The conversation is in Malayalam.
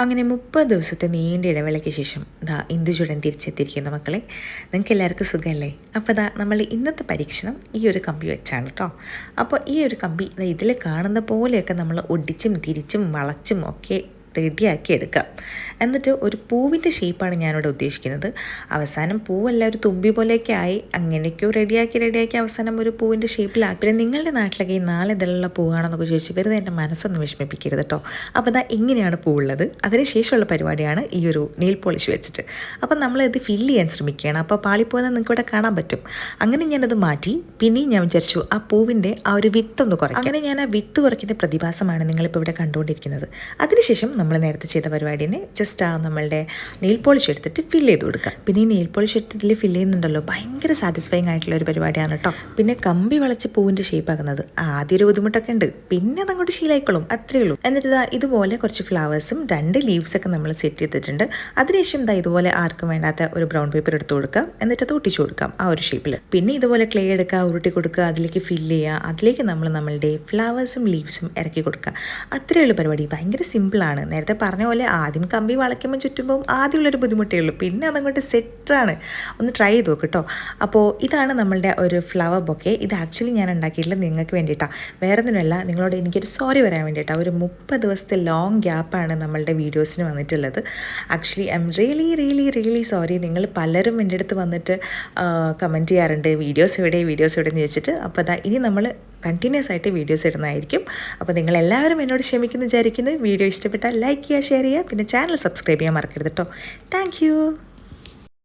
അങ്ങനെ 30 ദിവസത്തെ നീണ്ട ഇടവേളയ്ക്ക് ശേഷം ഇന്ദുചൂടൻ തിരിച്ചെത്തിയിരിക്കുന്നു മക്കളെ. നിങ്ങൾക്ക് എല്ലാവർക്കും സുഖമല്ലേ? അപ്പോൾ നമ്മൾ ഇന്നത്തെ പരീക്ഷണം ഈ ഒരു കമ്പി വെച്ചാണ് കേട്ടോ. അപ്പോൾ ഈ ഒരു കമ്പി ഇതിൽ കാണുന്ന പോലെയൊക്കെ നമ്മൾ ഒടിച്ചും തിരിച്ചും വളച്ചും ഒക്കെ റെഡിയാക്കി എടുക്കാം. എന്നിട്ട് ഒരു പൂവിൻ്റെ ഷേപ്പാണ് ഞാനിവിടെ ഉദ്ദേശിക്കുന്നത്. അവസാനം പൂവല്ല ഒരു തുമ്പി പോലെയൊക്കെ ആയി അങ്ങനെയൊക്കെയോ റെഡിയാക്കി അവസാനം ഒരു പൂവിൻ്റെ ഷേപ്പിലാക്കി. പിന്നെ നിങ്ങളുടെ നാട്ടിലൊക്കെ ഈ 4 ഇതിലുള്ള പൂവാണെന്നൊക്കെ ചോദിച്ച് വെറുതെ എൻ്റെ മനസ്സൊന്നും വിഷമിപ്പിക്കരുത് കേട്ടോ. അപ്പോൾ ഇങ്ങനെയാണ് പൂവുള്ളത്. അതിനുശേഷമുള്ള പരിപാടിയാണ് ഈ ഒരു നെയിൽ പോളിഷ് വെച്ചിട്ട്. അപ്പം നമ്മളിത് ഫില്ല് ചെയ്യാൻ ശ്രമിക്കുകയാണ്. അപ്പോൾ പാളിപ്പോയെന്ന് നിങ്ങൾക്ക് ഇവിടെ കാണാൻ പറ്റും. അങ്ങനെ ഞാനത് മാറ്റി പിന്നെയും ഞാൻ വിചാരിച്ചു ആ പൂവിൻ്റെ ആ ഒരു വിത്തൊന്ന് കുറയ്ക്കും. അങ്ങനെ ഞാൻ ആ വിത്ത് കുറയ്ക്കുന്ന പ്രതിഭാസമാണ് നിങ്ങളിപ്പോൾ ഇവിടെ കണ്ടുകൊണ്ടിരിക്കുന്നത്. അതിനുശേഷം നമ്മൾ നേരത്തെ ചെയ്ത പരിപാടിനെ ജസ്റ്റ് നമ്മളുടെ നെയിൽ പോളിഷ് എടുത്തിട്ട് ഫില്ല് ചെയ്ത് കൊടുക്കുക. പിന്നെ ഈ നെയിൽ പോളിഷ് എടുത്തിട്ട് ഫില്ല് ചെയ്യുന്നുണ്ടല്ലോ, ഭയങ്കര സാറ്റിസ്ഫൈങ് ആയിട്ടുള്ള ഒരു പരിപാടിയാണ് കേട്ടോ. പിന്നെ കമ്പി വളച്ച് പൂവിൻ്റെ ഷേപ്പ് ആക്കുന്നത് ആദ്യം ഒരു ബുദ്ധിമുട്ടൊക്കെ ഉണ്ട്, പിന്നെ അതങ്ങോട്ട് ശീലമായിക്കോളും, അത്രയേ ഉള്ളൂ. എന്നിട്ട് ഇതുപോലെ കുറച്ച് ഫ്ലവേഴ്സും 2 ലീവ്സൊക്കെ നമ്മൾ സെറ്റ് ചെയ്തിട്ടുണ്ട്. അതിനുശേഷം ഇതുപോലെ ആർക്കും വേണ്ടാത്ത ഒരു ബ്രൗൺ പേപ്പർ എടുത്ത് കൊടുക്കുക, എന്നിട്ട് അത് ഒട്ടിച്ചു കൊടുക്കാം ആ ഒരു ഷേപ്പിൽ. പിന്നെ ഇതുപോലെ ക്ലേ എടുക്കുക, ഉരുട്ടി കൊടുക്കുക, അതിലേക്ക് ഫില്ല് ചെയ്യുക, അതിലേക്ക് നമ്മളുടെ ഫ്ലവേഴ്സും ലീവ്സും ഇറക്കി കൊടുക്കുക. അത്രയേ ഉള്ളൂ പരിപാടി. ഭയങ്കര സിമ്പിളാണ്. നേരത്തെ പറഞ്ഞ പോലെ ആദ്യം കമ്പി വളയ്ക്കുമ്പോൾ ചുറ്റുമ്പോൾ ആദ്യമുള്ളൊരു ബുദ്ധിമുട്ടേ ഉള്ളൂ, പിന്നെ അതങ്ങോട്ട് സെറ്റാണ്. ഒന്ന് ട്രൈ ചെയ്ത് നോക്ക് കേട്ടോ. അപ്പോൾ ഇതാണ് നമ്മളുടെ ഒരു ഫ്ലവർ ബൊക്കെ. ഇത് ആക്ച്വലി ഞാൻ ഉണ്ടാക്കിയിട്ടുള്ളത് നിങ്ങൾക്ക് വേണ്ടിയിട്ടാണ്, വേറെ ഒന്നുമല്ല. നിങ്ങളോട് എനിക്കൊരു സോറി പറയാൻ വേണ്ടിയിട്ടാണ്. ഒരു 30 ദിവസത്തെ ലോങ് ഗ്യാപ്പാണ് നമ്മളുടെ വീഡിയോസിന് വന്നിട്ടുള്ളത്. Actually I am really sorry. നിങ്ങൾ പലരും എൻ്റെ അടുത്ത് വന്നിട്ട് കമൻറ്റ് ചെയ്യാറുണ്ട് വീഡിയോസ് എവിടെ എന്ന് ചോദിച്ചിട്ട്. അപ്പോൾ ഇനി നമ്മൾ കണ്ടിന്യൂസ് ആയിട്ട് വീഡിയോസ് ഇടുന്നതായിരിക്കും. അപ്പോൾ നിങ്ങളെല്ലാവരും എന്നോട് ക്ഷമിക്കുന്നു വിചാരിക്കുന്നു. വീഡിയോ ഇഷ്ടപ്പെട്ടാൽ ലൈക്ക് ചെയ്യുക, ഷെയർ ചെയ്യുക, പിന്നെ ചാനൽ സബ്സ്ക്രൈബ് ചെയ്യാൻ മറക്കരുത് കേട്ടോ. താങ്ക്